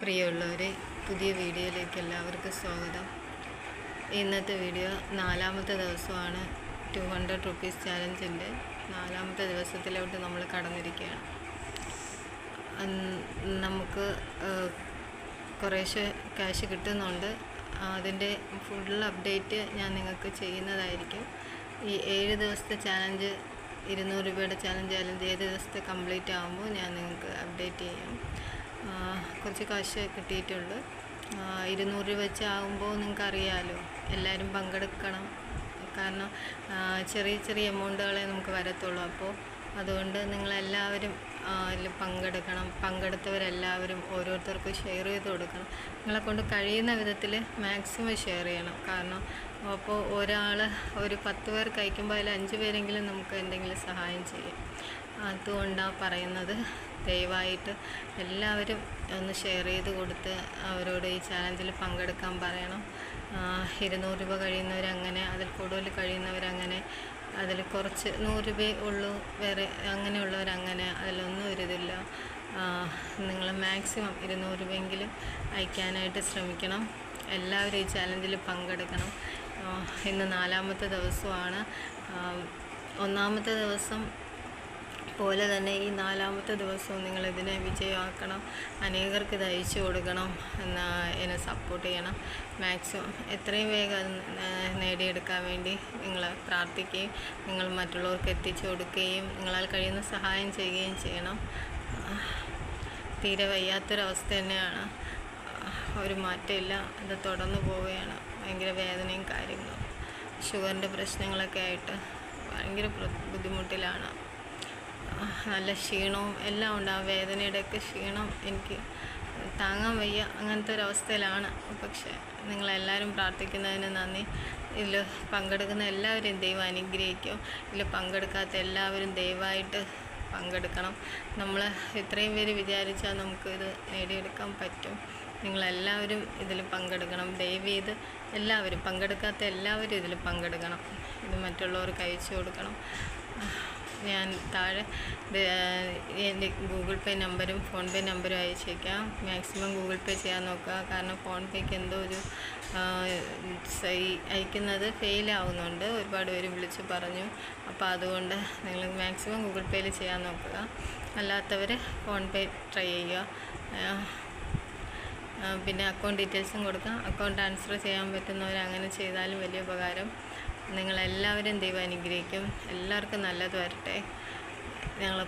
പ്രിയമുള്ളവരെ, പുതിയ വീഡിയോയിലേക്ക് എല്ലാവർക്കും സ്വാഗതം. ഇന്നത്തെ വീഡിയോ 4ാമത്തെ ദിവസമാണ്. 200 റുപ്പീസ് ചാലഞ്ചിൻ്റെ 4ാമത്തെ ദിവസത്തിലോട്ട് നമ്മൾ കടന്നിരിക്കുകയാണ്. നമുക്ക് കുറേശ്ശെ ക്യാഷ് കിട്ടുന്നുണ്ട്. അതിൻ്റെ ഫുൾ അപ്ഡേറ്റ് ഞാൻ നിങ്ങൾക്ക് ചെയ്യുന്നതായിരിക്കും. ഈ 7 ദിവസത്തെ ചാലഞ്ച് 200 രൂപയുടെ ചാലഞ്ച് 7 ദിവസത്തെ കംപ്ലീറ്റ് ആകുമ്പോൾ ഞാൻ നിങ്ങൾക്ക് അപ്ഡേറ്റ് ചെയ്യാം. കുറച്ച് കാശ് കിട്ടിയിട്ടുണ്ട്. 200 രൂപ വെച്ചാകുമ്പോൾ നിങ്ങൾക്കറിയാമല്ലോ, എല്ലാവരും പങ്കെടുക്കണം. കാരണം ചെറിയ ചെറിയ എമൗണ്ടുകളെ നമുക്ക് വരത്തുള്ളൂ. അപ്പോൾ അതുകൊണ്ട് നിങ്ങളെല്ലാവരും അതിൽ പങ്കെടുക്കണം. പങ്കെടുത്തവരെല്ലാവരും ഓരോരുത്തർക്കും ഷെയർ ചെയ്ത് കൊടുക്കണം. നിങ്ങളെക്കൊണ്ട് കഴിയുന്ന വിധത്തിൽ മാക്സിമം ഷെയർ ചെയ്യണം. കാരണം അപ്പോൾ ഒരാൾ ഒരു 10 പേർക്ക് അയക്കുമ്പോൾ അതിൽ 5 പേരെങ്കിലും നമുക്ക് എന്തെങ്കിലും സഹായം ചെയ്യും. അതുകൊണ്ടാണ് പറയുന്നത്, ദയവായിട്ട് എല്ലാവരും ഒന്ന് ഷെയർ ചെയ്ത് കൊടുത്ത് അവരോട് ഈ ചാലഞ്ചിൽ പങ്കെടുക്കാൻ പറയണം. 200 രൂപ കഴിയുന്നവരങ്ങനെ, അതിൽ കൂടുതൽ കഴിയുന്നവരങ്ങനെ, അതിൽ കുറച്ച് 100 രൂപ ഉള്ളൂ വേറെ അങ്ങനെയുള്ളവരങ്ങനെ, അതിലൊന്നും ഒരിതില്ല. നിങ്ങൾ മാക്സിമം 200 രൂപയെങ്കിലും അയക്കാനായിട്ട് ശ്രമിക്കണം. എല്ലാവരും ഈ ചാലഞ്ചിൽ പങ്കെടുക്കണം. ഇന്ന് 4ാമത്തെ ദിവസമാണ്. 1ാമത്തെ ദിവസം പോലെ തന്നെ ഈ 4ാമത്തെ ദിവസവും നിങ്ങളിതിനെ വിജയമാക്കണം. അനേകർക്ക് ഇത് അയച്ചു കൊടുക്കണം. എന്നെ സപ്പോർട്ട് ചെയ്യണം. മാക്സിമം എത്രയും വേഗം നേടിയെടുക്കാൻ വേണ്ടി നിങ്ങൾ പ്രാർത്ഥിക്കുകയും നിങ്ങൾ മറ്റുള്ളവർക്ക് എത്തിച്ചു കൊടുക്കുകയും നിങ്ങളാൽ കഴിയുന്ന സഹായം ചെയ്യുകയും ചെയ്യണം. തീരെ വയ്യാത്തൊരവസ്ഥ തന്നെയാണ്. ഒരു മാറ്റമില്ല. ഇത് തുടർന്നു പോവുകയാണ്. ഭയങ്കര വേദനയും കാര്യങ്ങളും, ഷുഗറിൻ്റെ പ്രശ്നങ്ങളൊക്കെ ആയിട്ട് ഭയങ്കര ബുദ്ധിമുട്ടിലാണ്. നല്ല ക്ഷീണവും എല്ലാം ഉണ്ട്. ആ വേദനയുടെയൊക്കെ ക്ഷീണം എനിക്ക് താങ്ങാൻ വയ്യ. അങ്ങനത്തെ ഒരവസ്ഥയിലാണ്. പക്ഷേ നിങ്ങളെല്ലാവരും പ്രാർത്ഥിക്കുന്നതിന് നന്ദി. ഇതിൽ പങ്കെടുക്കുന്ന എല്ലാവരും ദൈവം അനുഗ്രഹിക്കും. ഇതിൽ പങ്കെടുക്കാത്ത എല്ലാവരും ദയവായിട്ട് പങ്കെടുക്കണം. നമ്മൾ ഇത്രയും പേര് വിചാരിച്ചാൽ നമുക്കിത് നേടിയെടുക്കാൻ പറ്റും. നിങ്ങളെല്ലാവരും ഇതിൽ പങ്കെടുക്കണം. ദയവ് ചെയ്ത് എല്ലാവരും, പങ്കെടുക്കാത്ത എല്ലാവരും ഇതിൽ പങ്കെടുക്കണം. ഇത് മറ്റുള്ളവർക്ക് അയച്ചു കൊടുക്കണം. ഞാൻ താഴെ എൻ്റെ ഗൂഗിൾ പേ നമ്പരും ഫോൺ പേ നമ്പരും അയച്ചേക്കാം. മാക്സിമം ഗൂഗിൾ പേ ചെയ്യാൻ നോക്കുക. കാരണം ഫോൺ പേക്ക് എന്തോ ഒരു അയക്കുന്നത് ഫെയിലാവുന്നുണ്ട്. ഒരുപാട് പേര് വിളിച്ച് പറഞ്ഞു. അപ്പോൾ അതുകൊണ്ട് നിങ്ങൾ മാക്സിമം ഗൂഗിൾ പേയിൽ ചെയ്യാൻ നോക്കുക. അല്ലാത്തവർ ഫോൺ പേ ട്രൈ ചെയ്യുക. പിന്നെ അക്കൗണ്ട് ഡീറ്റെയിൽസും കൊടുക്കാം. അക്കൗണ്ട് ട്രാൻസ്ഫർ ചെയ്യാൻ പറ്റുന്നവർ അങ്ങനെ ചെയ്താലും വലിയ ഉപകാരം. നിങ്ങളെല്ലാവരും ദൈവം അനുഗ്രഹിക്കും. എല്ലാവർക്കും നല്ലത് വരട്ടെ. ഞങ്ങളെ